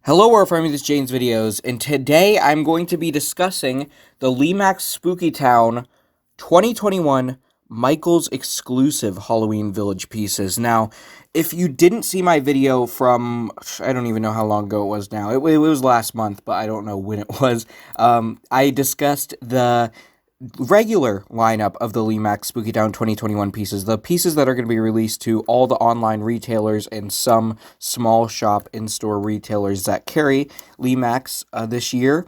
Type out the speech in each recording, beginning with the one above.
Hello, we're from this Jane's Videos, and today I'm going to be discussing the Lemax Spooky Town 2021 Michaels exclusive Halloween Village pieces. Now, if you didn't see my video from, I don't even know how long ago it was now. It was last month, but I don't know when it was. I discussed the regular lineup of the Lemax Spooky Town 2021 pieces, the pieces that are going to be released to all the online retailers and some small shop in-store retailers that carry Lemax this year.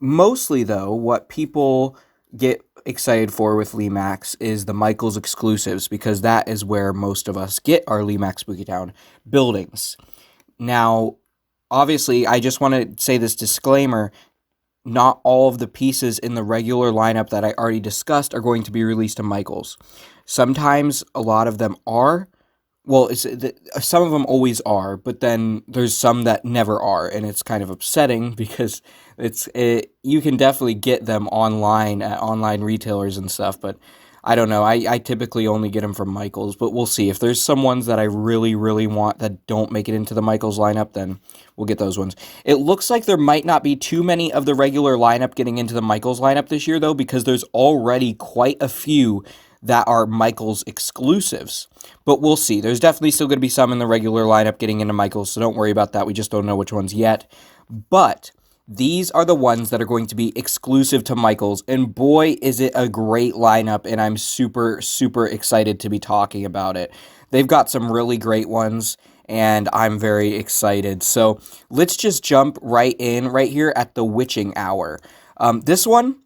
Mostly, though, what people get excited for with Lemax is the Michaels exclusives, because that is where most of us get our Lemax Spooky Town buildings. Now, obviously, I just want to say this disclaimer: not all of the pieces in the regular lineup that I already discussed are going to be released to Michaels. Sometimes a lot of them are. Well, some of them always are, but then there's some that never are, and it's kind of upsetting because you can definitely get them online at online retailers and stuff, but I don't know. I typically only get them from Michaels, but we'll see. If there's some ones that I really, really want that don't make it into the Michaels lineup, then we'll get those ones. It looks like there might not be too many of the regular lineup getting into the Michaels lineup this year, though, because there's already quite a few that are Michaels exclusives. But we'll see. There's definitely still going to be some in the regular lineup getting into Michaels, so don't worry about that. We just don't know which ones yet. But these are the ones that are going to be exclusive to Michaels, and boy, is it a great lineup, and I'm super, super excited to be talking about it. They've got some really great ones, and I'm very excited. So let's just jump right in right here at the Witching Hour. This one,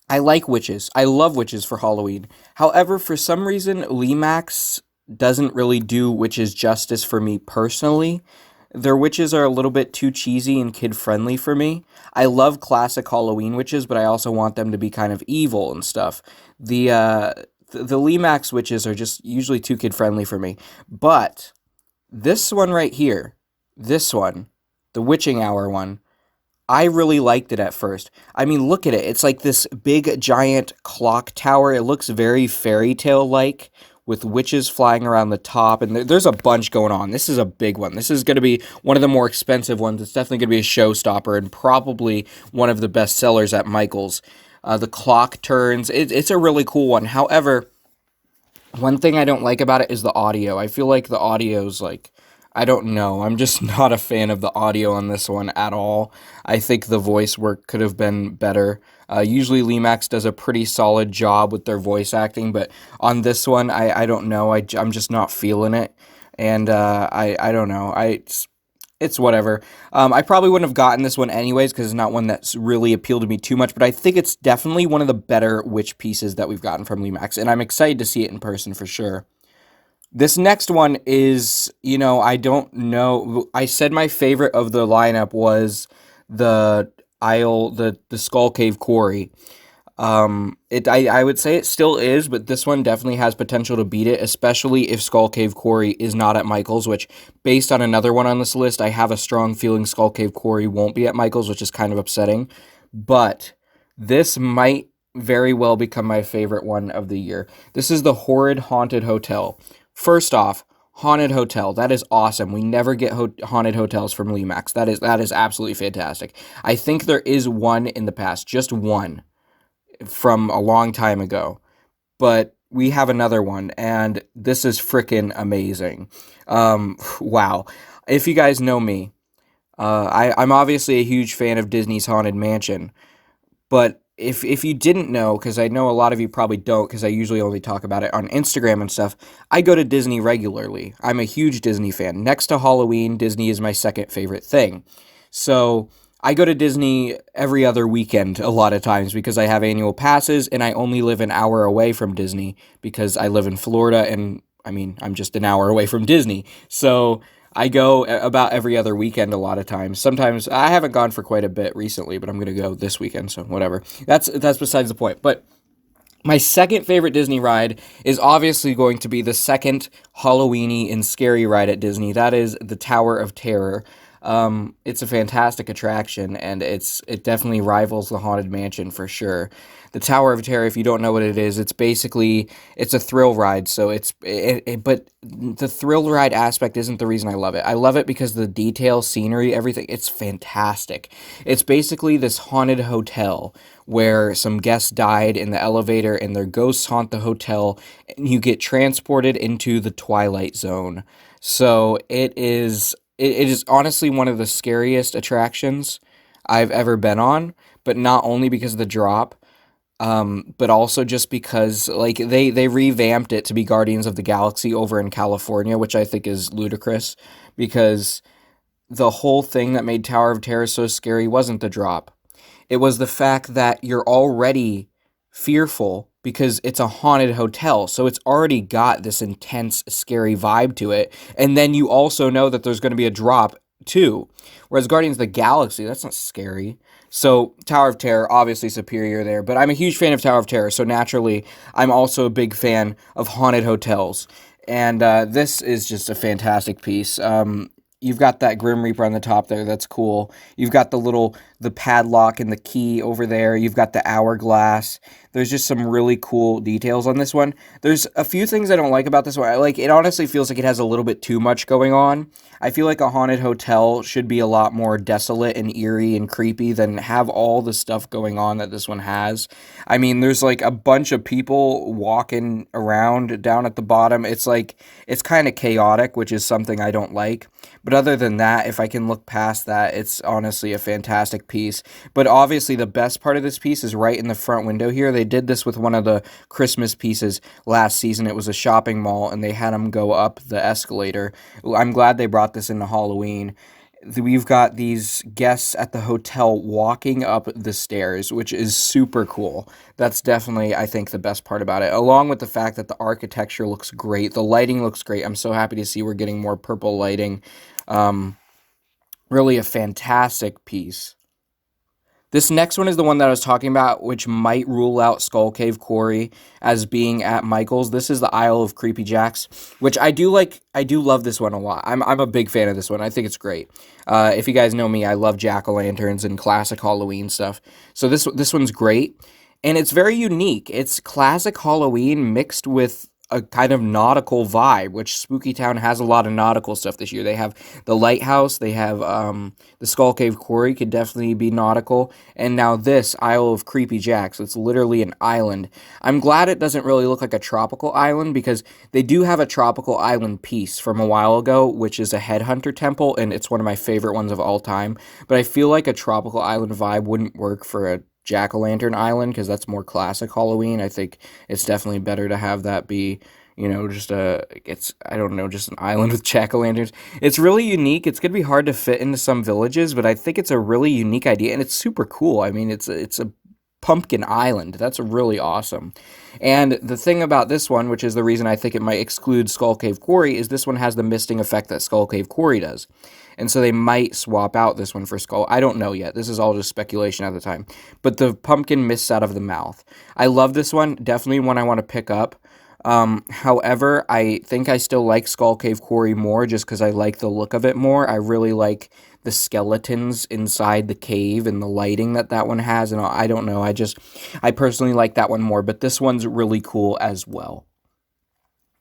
I like witches. I love witches for Halloween. However, for some reason, Lemax doesn't really do witches justice for me personally. Their witches are a little bit too cheesy and kid-friendly for me. I love classic Halloween witches, but I also want them to be kind of evil and stuff. The Lemax witches are just usually too kid-friendly for me. But this one right here, this one, the Witching Hour one, I really liked it at first. I mean, look at it. It's like this big, giant clock tower. It looks very fairy tale-like, with witches flying around the top, and there's a bunch going on. This is a big one. This is going to be one of the more expensive ones. It's definitely going to be a showstopper and probably one of the best sellers at Michaels. The clock turns. It's a really cool one. However, one thing I don't like about it is the audio. I feel like the audio's like, I don't know. I'm just not a fan of the audio on this one at all. I think the voice work could have been better. Usually Lemax does a pretty solid job with their voice acting, but on this one, I don't know. I'm just not feeling it, and I don't know. It's whatever. I probably wouldn't have gotten this one anyways, because it's not one that's really appealed to me too much, but I think it's definitely one of the better witch pieces that we've gotten from Lemax, and I'm excited to see it in person for sure. This next one is, I don't know. I said my favorite of the lineup was the Skull Cave Quarry. I would say it still is, but this one definitely has potential to beat it, especially if Skull Cave Quarry is not at Michaels, which, based on another one on this list, I have a strong feeling Skull Cave Quarry won't be at Michaels, which is kind of upsetting. But this might very well become my favorite one of the year. This is the Horrid Haunted Hotel. First off, haunted hotel. That is awesome. We never get haunted hotels from Lemax. That is absolutely fantastic. I think there is one in the past, just one, from a long time ago. But we have another one, and this is freaking amazing. Wow. If you guys know me, I'm obviously a huge fan of Disney's Haunted Mansion. But if you didn't know, because I know a lot of you probably don't, because I usually only talk about it on Instagram and stuff, I go to Disney regularly. I'm a huge Disney fan. Next to Halloween, Disney is my second favorite thing. So I go to Disney every other weekend a lot of times because I have annual passes, and I only live an hour away from Disney because I live in Florida, and I mean, I'm just an hour away from Disney. So I go about every other weekend a lot of times. Sometimes I haven't gone for quite a bit recently, but I'm going to go this weekend, so whatever. That's besides the point. But my second favorite Disney ride is obviously going to be the second Halloweeny and scary ride at Disney. That is the Tower of Terror. It's a fantastic attraction, and it definitely rivals the Haunted Mansion for sure. The Tower of Terror, if you don't know what it is, it's a thrill ride. So but the thrill ride aspect isn't the reason I love it. I love it because the detail, scenery, everything, it's fantastic. It's basically this haunted hotel where some guests died in the elevator and their ghosts haunt the hotel, and you get transported into the Twilight Zone. So it is honestly one of the scariest attractions I've ever been on, but not only because of the drop, but also just because like they revamped it to be Guardians of the Galaxy over in California, which I think is ludicrous because the whole thing that made Tower of Terror so scary wasn't the drop. It was the fact that you're already fearful because it's a haunted hotel. So it's already got this intense, scary vibe to it. And then you also know that there's going to be a drop too. Whereas Guardians of the Galaxy, that's not scary. So Tower of Terror, obviously superior there. But I'm a huge fan of Tower of Terror. So naturally, I'm also a big fan of haunted hotels. And this is just a fantastic piece. You've got that Grim Reaper on the top there. That's cool. You've got the padlock and the key over there. You've got the hourglass. There's just some really cool details on this one. There's a few things I don't like about this one. It honestly feels like it has a little bit too much going on. I feel like a haunted hotel should be a lot more desolate and eerie and creepy than have all the stuff going on that this one has. I mean, there's like a bunch of people walking around down at the bottom. It's kind of chaotic, which is something I don't like. But other than that, if I can look past that, it's honestly a fantastic piece. But obviously, the best part of this piece is right in the front window here. They did this with one of the Christmas pieces last season. It was a shopping mall, and they had them go up the escalator. I'm glad they brought this into Halloween. We've got these guests at the hotel walking up the stairs, which is super cool. That's definitely, I think, the best part about it, along with the fact that the architecture looks great. The lighting looks great. I'm so happy to see we're getting more purple lighting. Um, Really a fantastic piece. This next one is the one that I was talking about, which might rule out Skull Cave Quarry as being at Michael's. This is the Isle of Creepy Jacks, which I do like. I do love this one a lot. I'm a big fan of this one. I think it's great. If you guys know me, I love jack-o'-lanterns and classic Halloween stuff. So this one's great, and it's very unique. It's classic Halloween mixed with a kind of nautical vibe, which Spooky Town has a lot of nautical stuff this year. They have the lighthouse, they have the Skull Cave Quarry could definitely be nautical, and now this Isle of Creepy Jacks. It's literally an island. I'm glad it doesn't really look like a tropical island because they do have a tropical island piece from a while ago, which is a headhunter temple, and it's one of my favorite ones of all time. But I feel like a tropical island vibe wouldn't work for a jack-o'-lantern island because that's more classic Halloween. I think it's definitely better to have that be, just I don't know, just an island with jack-o'-lanterns. It's really unique. It's going to be hard to fit into some villages, but I think it's a really unique idea, and it's super cool. I mean, it's a pumpkin island. That's really awesome. And the thing about this one, which is the reason I think it might exclude Skull Cave Quarry, is this one has the misting effect that Skull Cave Quarry does. And so they might swap out this one for Skull. I don't know yet. This is all just speculation at the time. But the pumpkin mists out of the mouth. I love this one. Definitely one I want to pick up. However, I think I still like Skull Cave Quarry more just because I like the look of it more. I really like the skeletons inside the cave and the lighting that one has. And I don't know. I personally like that one more. But this one's really cool as well.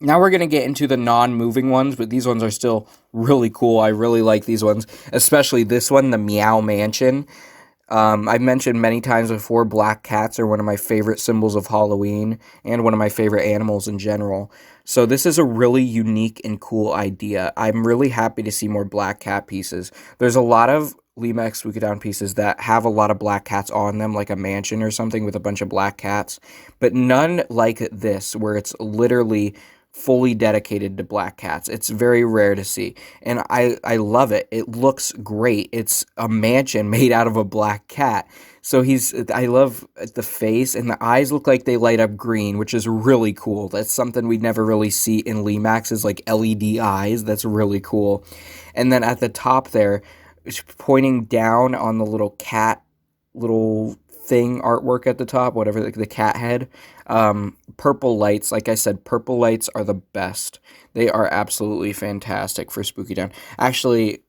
Now we're going to get into the non-moving ones, but these ones are still really cool. I really like these ones, especially this one, the Meow Mansion. I've mentioned many times before, black cats are one of my favorite symbols of Halloween and one of my favorite animals in general. So this is a really unique and cool idea. I'm really happy to see more black cat pieces. There's a lot of Lemax Spooky Town pieces that have a lot of black cats on them, like a mansion or something with a bunch of black cats, but none like this, where it's literally fully dedicated to black cats. It's very rare to see, and I love it. It looks great. It's a mansion made out of a black cat. So I love the face, and the eyes look like they light up green, which is really cool. That's something we'd never really see in Lemax, is like LED eyes. That's really cool. And then at the top there, pointing down on the little cat, little thing artwork at the top, whatever, the cat head, purple lights. Like I said, purple lights are the best. They are absolutely fantastic for Spooky Town. Actually,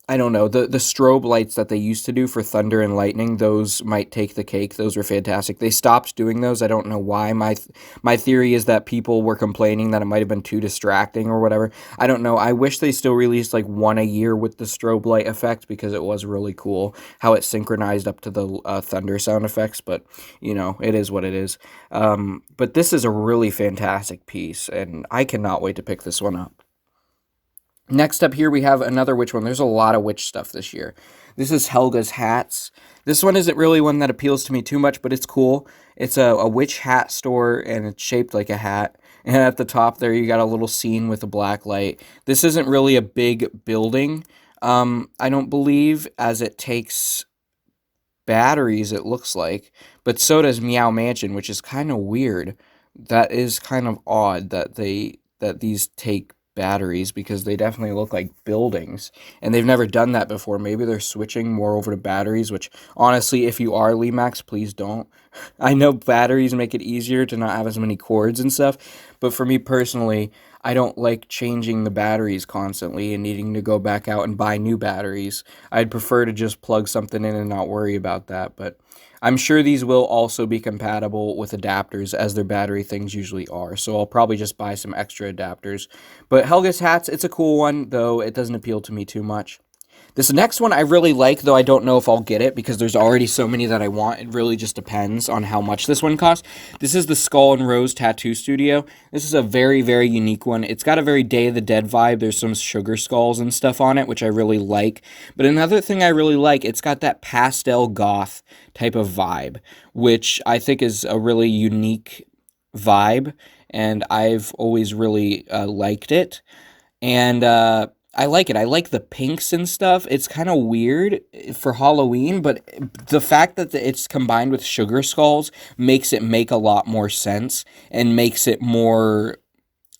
I don't know, the strobe lights that they used to do for thunder and lightning, those might take the cake. Those were fantastic. They stopped doing those. I don't know why. My theory is that people were complaining that it might have been too distracting or whatever. I don't know. I wish they still released like one a year with the strobe light effect, because it was really cool how it synchronized up to the thunder sound effects. But you know, it is what it is. But this is a really fantastic piece, and I cannot wait to pick this one up. Next up here, we have another witch one. There's a lot of witch stuff this year. This is Helga's hats. This one isn't really one that appeals to me too much, but it's cool. It's a witch hat store, and it's shaped like a hat. And at the top there, you got a little scene with a black light. This isn't really a big building, I don't believe, as it takes batteries, it looks like. But so does Meow Mansion, which is kind of weird. That is kind of odd that these take batteries, because they definitely look like buildings, and they've never done that before. Maybe they're switching more over to batteries, which honestly, if you are Lemax, please don't. I know batteries make it easier to not have as many cords and stuff, but for me personally, I don't like changing the batteries constantly and needing to go back out and buy new batteries. I'd prefer to just plug something in and not worry about that, but I'm sure these will also be compatible with adapters, as their battery things usually are, so I'll probably just buy some extra adapters. But Helga's hats, it's a cool one, though it doesn't appeal to me too much. This next one I really like, though I don't know if I'll get it, because there's already so many that I want. It really just depends on how much this one costs. This is the Skull and Rose Tattoo Studio. This is a very, very unique one. It's got a very Day of the Dead vibe. There's some sugar skulls and stuff on it, which I really like. But another thing I really like, it's got that pastel goth type of vibe, which I think is a really unique vibe, and I've always really liked it. And I like it. I like the pinks and stuff. It's kind of weird for Halloween, but the fact that it's combined with sugar skulls makes it make a lot more sense, and makes it more,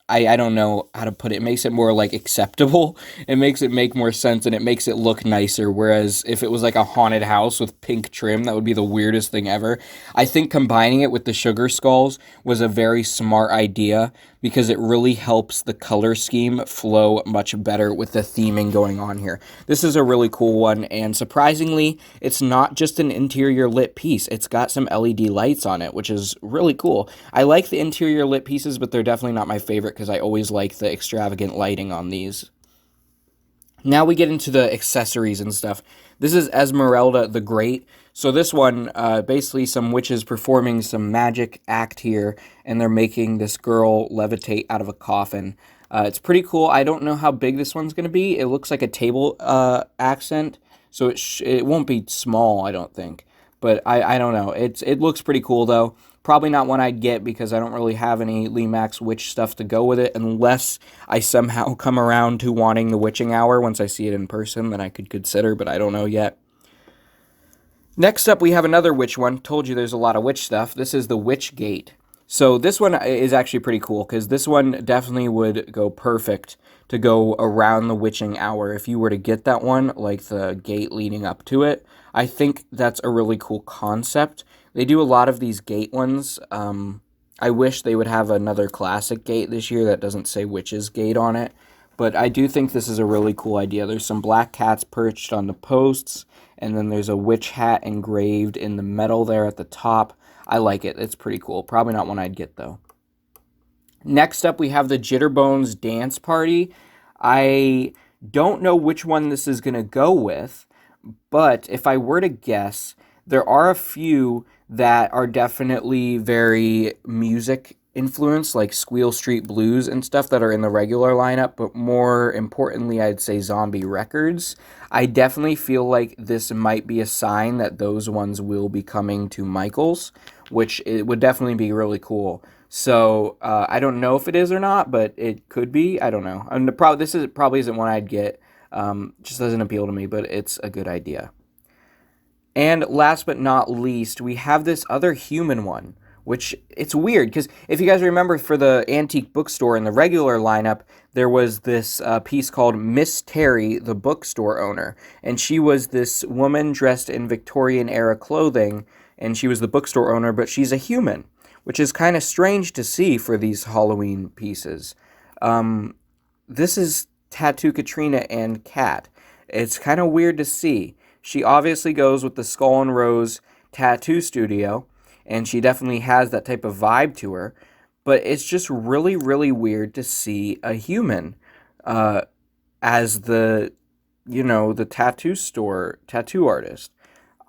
I don't know how to put it. It makes it more like acceptable. It makes it make more sense, and it makes it look nicer. Whereas if it was like a haunted house with pink trim, that would be the weirdest thing ever. I think combining it with the sugar skulls was a very smart idea, because it really helps the color scheme flow much better with the theming going on here. This is a really cool one, and surprisingly, it's not just an interior lit piece. It's got some LED lights on it, which is really cool. I like the interior lit pieces, but they're definitely not my favorite, because I always like the extravagant lighting on these. Now we get into the accessories and stuff. This is Esmerelda the Great. So this one, basically some witches performing some magic act here, and they're making this girl levitate out of a coffin. It's pretty cool. I don't know how big this one's going to be. It looks like a table accent, so it won't be small, I don't think. But I don't know. It looks pretty cool, though. Probably not one I'd get, because I don't really have any Lemax witch stuff to go with it, unless I somehow come around to wanting the witching hour once I see it in person, then I could consider, but I don't know yet. Next up, we have another witch one. Told you there's a lot of witch stuff. This is the Witch Gate. So this one is actually pretty cool, because this one definitely would go perfect to go around the witching hour. If you were to get that one, like the gate leading up to it, I think that's a really cool concept. They do a lot of these gate ones. I wish they would have another classic gate this year that doesn't say Witch's Gate on it. But I do think this is a really cool idea. There's some black cats perched on the posts, and then there's a witch hat engraved in the metal there at the top. I like it. It's pretty cool. Probably not one I'd get, though. Next up, we have the Jitterbones Dance Party. I don't know which one this is going to go with, but if I were to guess, there are a few that are definitely very music influenced, like Squeal Street Blues and stuff that are in the regular lineup, but more importantly, I'd say Zombie Records. I definitely feel like this might be a sign that those ones will be coming to Michael's, which it would definitely be really cool. So I don't know if it is or not, but it could be. I don't know. And this probably isn't one I'd get. Just doesn't appeal to me, but it's a good idea. And last but not least, we have this other human one, which it's weird, because if you guys remember, for the antique bookstore in the regular lineup, there was this piece called Miss Terry, the bookstore owner, and she was this woman dressed in Victorian-era clothing, and she was the bookstore owner, but she's a human, which is kind of strange to see for these Halloween pieces. This is Tattoo Katrina and Kat. It's kind of weird to see. She obviously goes with the Skull and Rose tattoo studio, and she definitely has that type of vibe to her. But it's just really, really weird to see a human as the tattoo artist.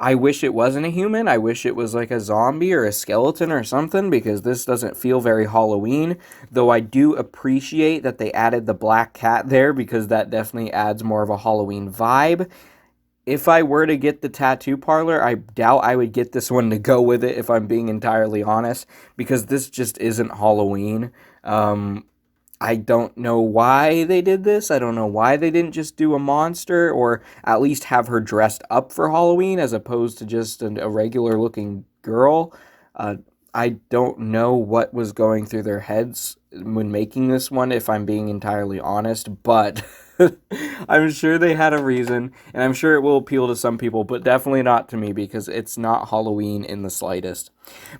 I wish it wasn't a human. I wish it was like a zombie or a skeleton or something, because this doesn't feel very Halloween. Though I do appreciate that they added the black cat there, because that definitely adds more of a Halloween vibe. If I were to get the tattoo parlor, I doubt I would get this one to go with it, if I'm being entirely honest, because this just isn't Halloween. I don't know why they did this. I don't know why they didn't just do a monster, or at least have her dressed up for Halloween as opposed to just a regular looking girl. I don't know what was going through their heads when making this one, if I'm being entirely honest, but I'm sure they had a reason, and I'm sure it will appeal to some people, but definitely not to me, because it's not Halloween in the slightest.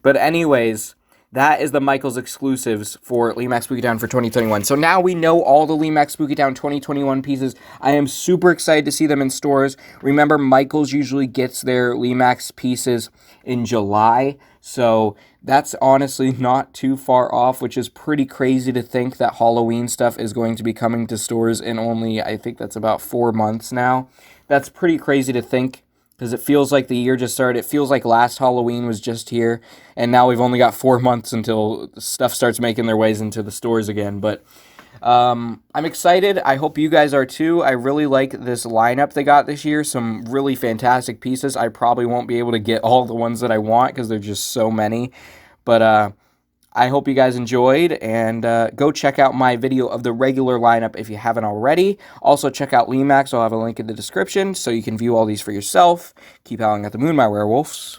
But anyways, that is the Michaels exclusives for Lemax Spooky Town for 2021. So now we know all the Lemax Spooky Town 2021 pieces. I am super excited to see them in stores. Remember, Michaels usually gets their Lemax pieces in July, so that's honestly not too far off, which is pretty crazy to think that Halloween stuff is going to be coming to stores in only, I think that's about 4 months now. That's pretty crazy to think, because it feels like the year just started. It feels like last Halloween was just here, and now we've only got 4 months until stuff starts making their ways into the stores again. But I'm excited. I hope you guys are too. I really like this lineup they got this year. Some really fantastic pieces. I probably won't be able to get all the ones that I want, because there's just so many. But I hope you guys enjoyed, and go check out my video of the regular lineup if you haven't already. Also, check out Lemax. I'll have a link in the description so you can view all these for yourself. Keep howling at the moon, my werewolves.